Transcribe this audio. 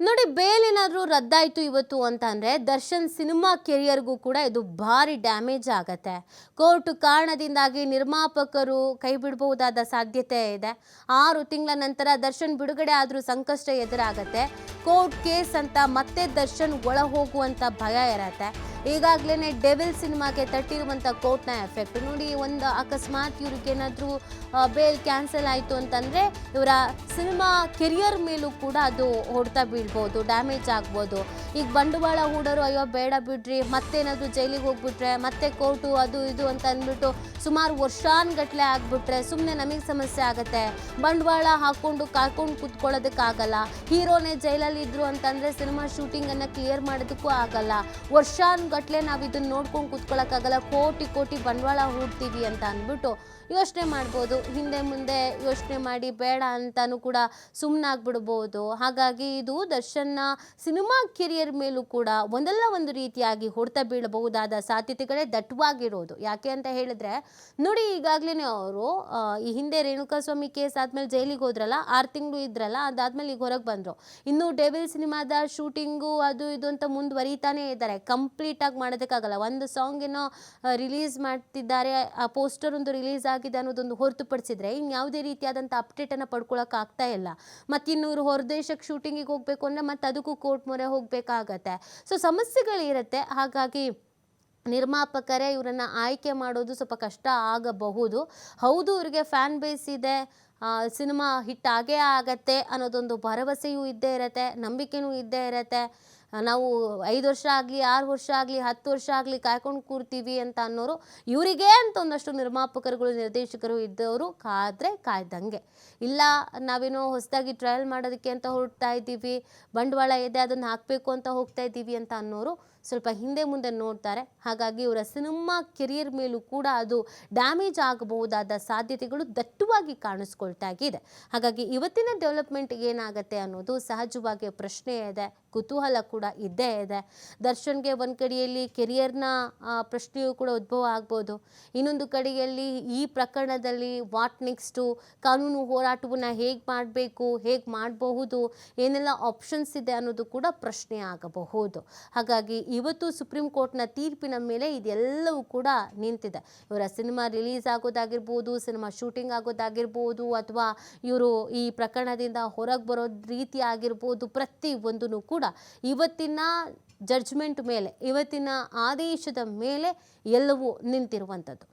ನೋಡಿ, ಬೇಲ್ ಏನಾದರೂ ರದ್ದಾಯಿತು ಇವತ್ತು ಅಂತ ಅಂದರೆ ದರ್ಶನ್ ಸಿನಿಮಾ ಕೆರಿಯರ್ಗೂ ಕೂಡ ಇದು ಭಾರಿ ಡ್ಯಾಮೇಜ್ ಆಗತ್ತೆ. ಕೋರ್ಟ್ ಕಾರಣದಿಂದಾಗಿ ನಿರ್ಮಾಪಕರು ಕೈ ಬಿಡಬಹುದಾದ ಸಾಧ್ಯತೆ ಇದೆ. 6 ತಿಂಗಳ ನಂತರ ದರ್ಶನ್ ಬಿಡುಗಡೆ ಆದರೂ ಸಂಕಷ್ಟ ಎದುರಾಗತ್ತೆ. ಕೋರ್ಟ್ ಕೇಸ್ ಅಂತ ಮತ್ತೆ ದರ್ಶನ್ ಒಳ ಹೋಗುವಂಥ ಭಯ ಇರತ್ತೆ. ಈಗಾಗಲೇ ಡೆವಿಲ್ ಸಿನಿಮಾಗೆ ತಟ್ಟಿರುವಂಥ ಕೋರ್ಟ್ನ ಎಫೆಕ್ಟ್ ನೋಡಿ. ಒಂದು ಅಕಸ್ಮಾತ್ ಇವ್ರಿಗೇನಾದರೂ ಬೇಲ್ ಕ್ಯಾನ್ಸಲ್ ಆಯಿತು ಅಂತಂದರೆ ಇವರ ಸಿನಿಮಾ ಕೆರಿಯರ್ ಮೇಲೂ ಕೂಡ ಅದು ಹೊಡೆತ ಬೀಳ್ಬೋದು, ಡ್ಯಾಮೇಜ್ ಆಗ್ಬೋದು. ಈಗ ಬಂಡವಾಳ ಹೂಡೋರು ಅಯ್ಯೋ ಬೇಡ ಬಿಡ್ರಿ, ಮತ್ತೇನಾದರೂ ಜೈಲಿಗೆ ಹೋಗ್ಬಿಟ್ರೆ ಮತ್ತೆ ಕೋರ್ಟು ಅದು ಇದು ಅಂತ ಅಂದ್ಬಿಟ್ಟು ಸುಮಾರು ವರ್ಷಾನ್ಗಟ್ಲೆ ಆಗ್ಬಿಟ್ರೆ ಸುಮ್ಮನೆ ನಮಗೆ ಸಮಸ್ಯೆ ಆಗುತ್ತೆ. ಬಂಡವಾಳ ಹಾಕ್ಕೊಂಡು ಕಾಯ್ಕೊಂಡು ಕೂತ್ಕೊಳ್ಳೋದಕ್ಕಾಗಲ್ಲ. ಹೀರೋನೇ ಜೈಲಲ್ಲಿ ಇದ್ರು ಅಂತಂದರೆ ಸಿನಿಮಾ ಶೂಟಿಂಗನ್ನು ಕ್ಲಿಯರ್ ಮಾಡೋದಕ್ಕೂ ಆಗಲ್ಲ. ವರ್ಷಾನ್ಗಟ್ಲೆ ನಾವು ಇದನ್ನು ನೋಡ್ಕೊಂಡು ಕೂತ್ಕೊಳ್ಳೋಕ್ಕಾಗಲ್ಲ. ಕೋಟಿ ಕೋಟಿ ಬಂಡವಾಳ ಹೂಡ್ತೀವಿ ಅಂತ ಅಂದ್ಬಿಟ್ಟು ಯೋಚನೆ ಮಾಡ್ಬೋದು. ಹಿಂದೆ ಮುಂದೆ ಯೋಚನೆ ಮಾಡಿ ಬೇಡ ಅಂತಾನೂ ಕೂಡ ಸುಮ್ಮನಾಗ್ಬಿಡ್ಬೋದು. ಹಾಗಾಗಿ ಇದು ದರ್ಶನ್ನ ಸಿನಿಮಾ ಕೆರಿಯರ್ ಮೇಲೂ ಕೂಡ ಒಂದಲ್ಲ ಒಂದು ರೀತಿಯಾಗಿ ಹೊಡೆತ ಬೀಳಬಹುದಾದ ಸಾಧ್ಯತೆಗಳೇ ದಟ್ಟವಾಗಿರೋದು. ಯಾಕೆ ಅಂತ ಹೇಳಿದ್ರೆ ನೋಡಿ, ಈಗಾಗಲೇ ಅವರು ಈ ಹಿಂದೆ ರೇಣುಕಾಸ್ವಾಮಿ ಕೇಸ್ ಆದಮೇಲೆ ಜೈಲಿಗೆ ಹೋದ್ರಲ್ಲ, 6 ತಿಂಗಳು ಇದ್ರಲ್ಲ, ಅದಾದ್ಮೇಲೆ ಈಗ ಹೊರಗೆ ಬಂದರು. ಇನ್ನು ಡೆವಿಲ್ ಸಿನಿಮಾದ ಶೂಟಿಂಗು ಅದು ಇದು ಅಂತ ಮುಂದುವರಿತಾನೇ ಇದ್ದಾರೆ. ಕಂಪ್ಲೀಟಾಗಿ ಮಾಡೋದಕ್ಕಾಗಲ್ಲ. ಒಂದು ಸಾಂಗ್ ಏನೋ ರಿಲೀಸ್ ಮಾಡ್ತಿದ್ದಾರೆ, ಆ ಪೋಸ್ಟರ್ ಒಂದು ರಿಲೀಸ್ ಆಗಿದೆ ಅನ್ನೋದೊಂದು ಹೊರತುಪಡಿಸಿದ್ರೆ ಇನ್ಯಾವುದೇ ರೀತಿಯಾದಂಥ ಅಪ್ಡೇಟನ್ನು ಪಡ್ಕೊಳಕ್ಕೆ ಆಗ್ತಾ ಇಲ್ಲ. ಮತ್ತು ಇನ್ನೂರು ಹೊರದೇಶಕ್ಕೆ ಶೂಟಿಂಗಿಗೆ ಹೋಗಬೇಕು ಅಂದರೆ ಮತ್ತೆ ಅದಕ್ಕೂ ಕೋರ್ಟ್ ಮೊರೆ ಹೋಗಬೇಕಾಗತ್ತೆ. ಸೊ ಸಮಸ್ಯೆಗಳಿರುತ್ತೆ. ಹಾಗಾಗಿ ನಿರ್ಮಾಪಕರೇ ಇವರನ್ನು ಆಯ್ಕೆ ಮಾಡೋದು ಸ್ವಲ್ಪ ಕಷ್ಟ ಆಗಬಹುದು. ಹೌದು, ಇವರಿಗೆ ಫ್ಯಾನ್ ಬೇಸ್ ಇದೆ, ಸಿನಿಮಾ ಹಿಟ್ ಆಗೇ ಆಗತ್ತೆ ಅನ್ನೋದೊಂದು ಭರವಸೆಯೂ ಇದ್ದೇ ಇರುತ್ತೆ, ನಂಬಿಕೆಯೂ ಇದ್ದೇ ಇರುತ್ತೆ. ನಾವು 5 ವರ್ಷ ಆಗಲಿ 6 ವರ್ಷ ಆಗಲಿ 10 ವರ್ಷ ಆಗಲಿ ಕಾಯ್ಕೊಂಡು ಕೂರ್ತೀವಿ ಅಂತ ಅನ್ನೋರು ಇವರಿಗೆ ಅಂತ ಒಂದಷ್ಟು ನಿರ್ಮಾಪಕರುಗಳು ನಿರ್ದೇಶಕರು ಇದ್ದವರು ಕಾದ್ರೆ ಕಾಯ್ದಂಗೆ. ಇಲ್ಲ, ನಾವೇನೋ ಹೊಸದಾಗಿ ಟ್ರಯಲ್ ಮಾಡೋದಕ್ಕೆ ಅಂತ ಹೊರಡ್ತಾ ಇದ್ದೀವಿ, ಬಂಡವಾಳ ಇದೆ ಅದನ್ನು ಹಾಕಬೇಕು ಅಂತ ಹೋಗ್ತಾ ಇದ್ದೀವಿ ಅಂತ ಅನ್ನೋರು ಸ್ವಲ್ಪ ಹಿಂದೆ ಮುಂದೆ ನೋಡ್ತಾರೆ. ಹಾಗಾಗಿ ಇವರ ಸಿನಿಮಾ ಕೆರಿಯರ್ ಮೇಲೂ ಕೂಡ ಅದು ಡ್ಯಾಮೇಜ್ ಆಗಬಹುದಾದ ಸಾಧ್ಯತೆಗಳು ದಟ್ಟವಾಗಿ ಕಾಣಿಸ್ಕೊಳ್ತಾ ಇದೆ. ಹಾಗಾಗಿ ಇವತ್ತಿನ ಡೆವಲಪ್ಮೆಂಟ್ ಏನಾಗುತ್ತೆ ಅನ್ನೋದು ಸಹಜವಾಗಿ ಪ್ರಶ್ನೆ ಇದೆ, ಕುತೂಹಲ ಕೂಡ ಇದ್ದೇ ಇದೆ. ದರ್ಶನ್ಗೆ ಒಂದು ಕಡೆಯಲ್ಲಿ ಕೆರಿಯರ್ನ ಪ್ರಶ್ನೆಯೂ ಕೂಡ ಉದ್ಭವ ಆಗ್ಬೋದು. ಇನ್ನೊಂದು ಕಡೆಯಲ್ಲಿ ಈ ಪ್ರಕರಣದಲ್ಲಿ ವಾಟ್ ನೆಕ್ಸ್ಟು, ಕಾನೂನು ಹೋರಾಟವನ್ನು ಹೇಗೆ ಮಾಡಬೇಕು, ಹೇಗೆ ಮಾಡಬಹುದು, ಏನೆಲ್ಲ ಆಪ್ಷನ್ಸ್ ಇದೆ ಅನ್ನೋದು ಕೂಡ ಪ್ರಶ್ನೆ ಆಗಬಹುದು. ಹಾಗಾಗಿ ಇವತ್ತು ಸುಪ್ರೀಂ ಕೋರ್ಟ್ನ ತೀರ್ಪಿನ ಮೇಲೆ ಇದೆಲ್ಲವೂ ಕೂಡ ನಿಂತಿದೆ. ಇವರ ಸಿನಿಮಾ ರಿಲೀಸ್ ಆಗೋದಾಗಿರ್ಬೋದು, ಸಿನಿಮಾ ಶೂಟಿಂಗ್ ಆಗೋದಾಗಿರ್ಬೋದು, ಅಥವಾ ಇವರು ಈ ಪ್ರಕರಣದಿಂದ ಹೊರಗೆ ಬರೋ ರೀತಿ ಆಗಿರ್ಬೋದು, ಪ್ರತಿ ಒಂದೂ ಕೂಡ ಇವತ್ತಿನ ಜಡ್ಜ್ಮೆಂಟ್ ಮೇಲೆ, ಇವತ್ತಿನ ಆದೇಶದ ಮೇಲೆ ಎಲ್ಲವೂ ನಿಂತಿರುವಂಥದ್ದು.